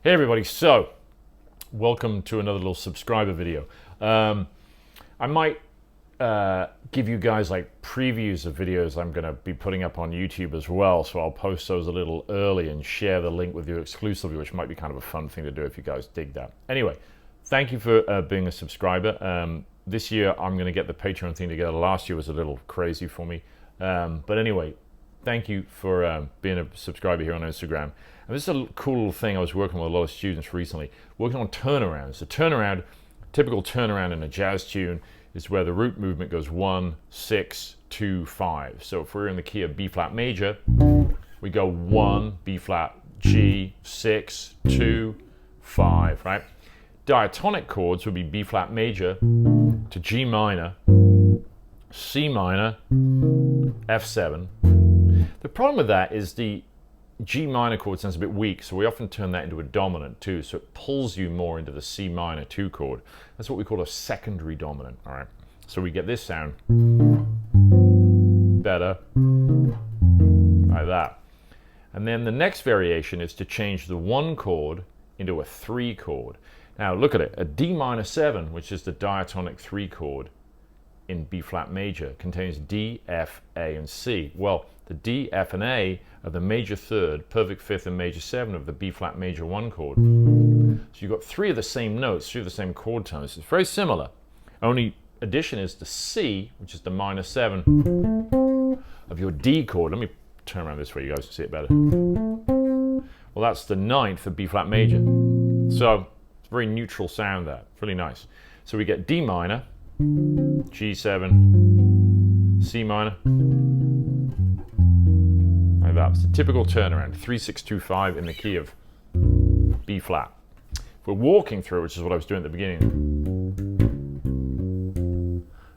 Hey everybody, so welcome to another little subscriber video. I might give you guys like previews of videos I'm going to be putting up on YouTube as well, so I'll post those a little early and share the link with you exclusively, which might be kind of a fun thing to do if you guys dig that. Anyway, thank you for being a subscriber. This year I'm going to get the Patreon thing together. Last year was a little crazy for me, but anyway, thank you for being a subscriber here on Instagram. And this is a cool little thing I was working with a lot of students recently, working on turnarounds. The turnaround, typical turnaround in a jazz tune, is where the root movement goes 1, 6, 2, 5. So if we're in the key of B flat major, we go 1, B flat, G, 6, 2, 5, right? Diatonic chords would be B flat major to G minor, C minor, F7. The problem with that is the G minor chord sounds a bit weak, so we often turn that into a dominant too, so it pulls you more into the C minor 2 chord. That's what we call a secondary dominant, all right? So we get this sound better, like that. And then the next variation is to change the 1 chord into a 3 chord. Now look at it, a D minor 7, which is the diatonic 3 chord in B flat major, contains D, F, A, and C. Well, the D, F, and A are the major third, perfect fifth, and major 7 of the B flat major 1 chord. So you've got 3 of the same notes, 3 of the same chord tones. It's very similar. Only addition is the C, which is the minor 7 of your D chord. Let me turn around this way, you guys can see it better. Well, that's the 9th of B flat major. So it's a very neutral sound there. It's really nice. So we get D minor, G7, C minor. Like that. It's a typical turnaround, 3, 6, 2, 5 in the key of B flat. If we're walking through, which is what I was doing at the beginning.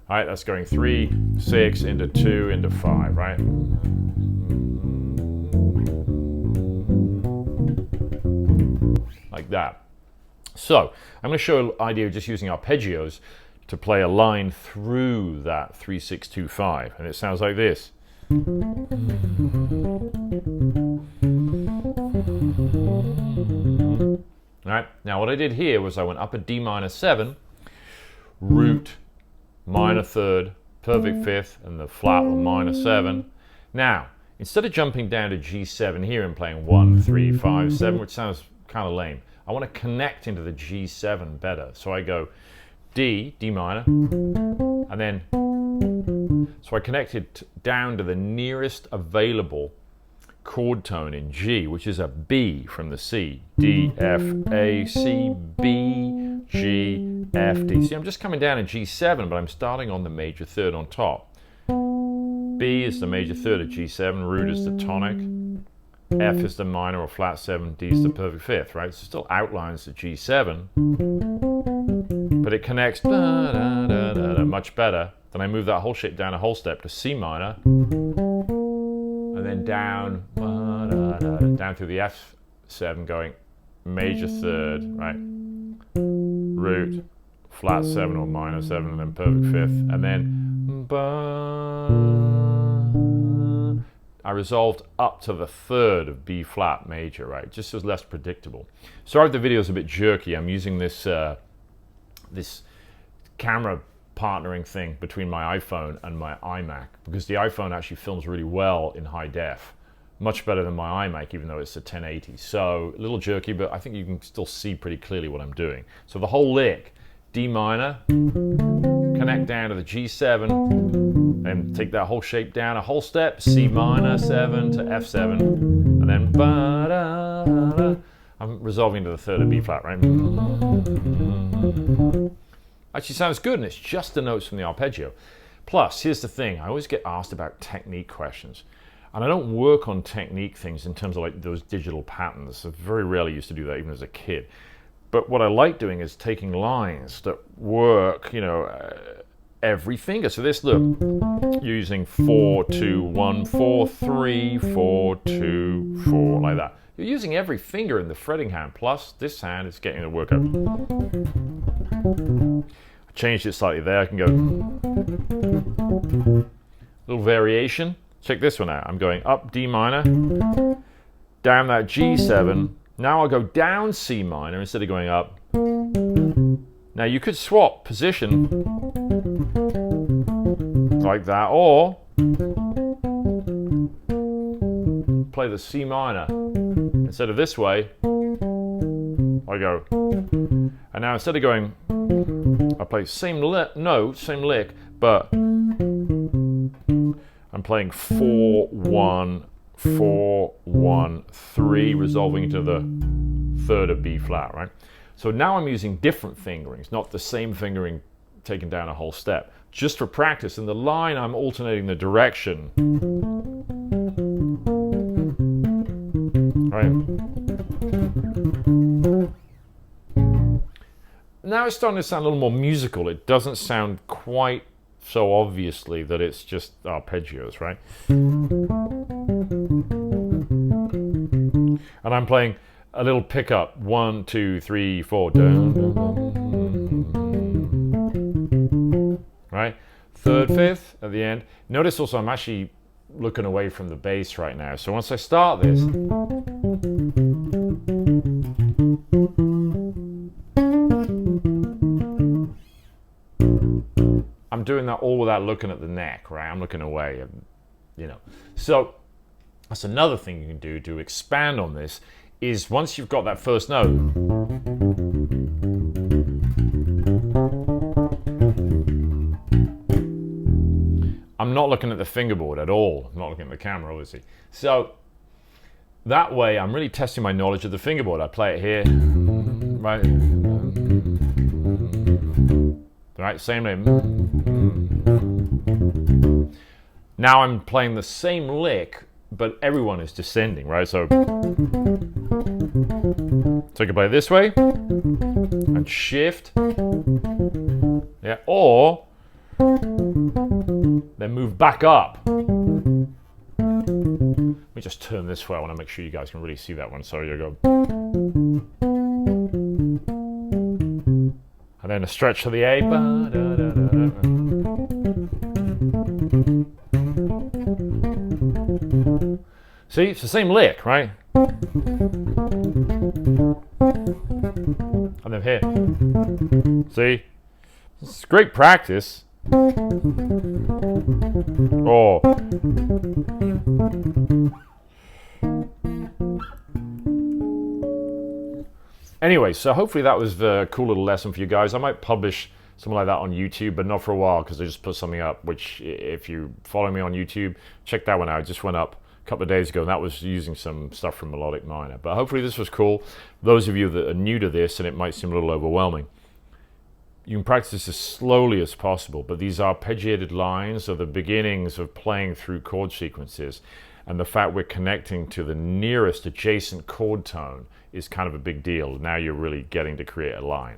All right, that's going 3, 6 into 2 into 5, right? Like that. So I'm going to show an idea of just using arpeggios to play a line through that 3, 6, 2, 5, and it sounds like this. Right, now what I did here was I went up a D minor 7, root, minor third, perfect fifth, and the flat or minor 7. Now, instead of jumping down to G7 here and playing 1, 3, 5, 7, which sounds kind of lame, I want to connect into the G7 better. So I go D, D minor, and then, so I connected down to the nearest available chord tone in G, which is a B from the C. D, F, A, C, B, G, F, D. See, I'm just coming down in G7, but I'm starting on the major third on top. B is the major third of G7, root is the tonic, F is the minor or flat 7, D is the perfect fifth, right? So it still outlines the G7, but it connects much better. Then I move that whole shape down a whole step to C minor, and then down through the F7 going major third, right? Root, flat 7 or minor 7, and then perfect fifth, and then I resolved up to the third of B flat major, right? Just as less predictable. Sorry if the video's a bit jerky. I'm using this this camera partnering thing between my iPhone and my iMac, because the iPhone actually films really well in high def, much better than my iMac, even though it's a 1080. So a little jerky, but I think you can still see pretty clearly what I'm doing. So the whole lick, D minor, connect down to the G7, and take that whole shape down a whole step, C minor 7 to F7, and then I'm resolving to the third of B flat, right? Actually sounds good, and it's just the notes from the arpeggio. Plus, here's the thing, I always get asked about technique questions, and I don't work on technique things in terms of like those digital patterns. I very rarely used to do that even as a kid. But what I like doing is taking lines that work, you know, every finger. So this, look, using 4, 2, 1, 4, 3, 4, 2, 4, like that. You're using every finger in the fretting hand, plus this hand is getting the work out. I changed it slightly there, I can go. Little variation. Check this one out. I'm going up D minor, down that G7, Now I'll go down C minor instead of going up. Now you could swap position like that, or play the C minor. Instead of this way, I go. And now instead of going, I play same note, same lick, but I'm playing 4, 1, 4, 1, 3, resolving into the third of B flat, right? So now I'm using different fingerings, not the same fingering taken down a whole step. Just for practice, in the line I'm alternating the direction. Right? Now it's starting to sound a little more musical. It doesn't sound quite so obviously that it's just arpeggios, right? And I'm playing a little pickup, 1, 2, 3, 4, dun, dun, dun, right? Third, fifth at the end. Notice also I'm actually looking away from the bass right now. So once I start this, I'm doing that all without looking at the neck, right? I'm looking away, you know. So that's another thing you can do to expand on this, is once you've got that first note, I'm not looking at the fingerboard at all. I'm not looking at the camera, obviously. So that way I'm really testing my knowledge of the fingerboard. I play it here, right? Right, same name. Now I'm playing the same lick, but everyone is descending, right? So I can play it this way and shift, yeah, or then move back up. Let me just turn this way. I want to make sure you guys can really see that one. So you go, and then a stretch to the A. See, it's the same lick, right? And then here. See? It's great practice. Oh. Anyway, so hopefully that was a cool little lesson for you guys. I might publish something like that on YouTube, but not for a while because I just put something up, which if you follow me on YouTube, check that one out. It just went up a couple of days ago, and that was using some stuff from Melodic Minor. But hopefully this was cool. Those of you that are new to this, and it might seem a little overwhelming, you can practice this as slowly as possible, but these arpeggiated lines are the beginnings of playing through chord sequences, and the fact we're connecting to the nearest adjacent chord tone is kind of a big deal. Now you're really getting to create a line.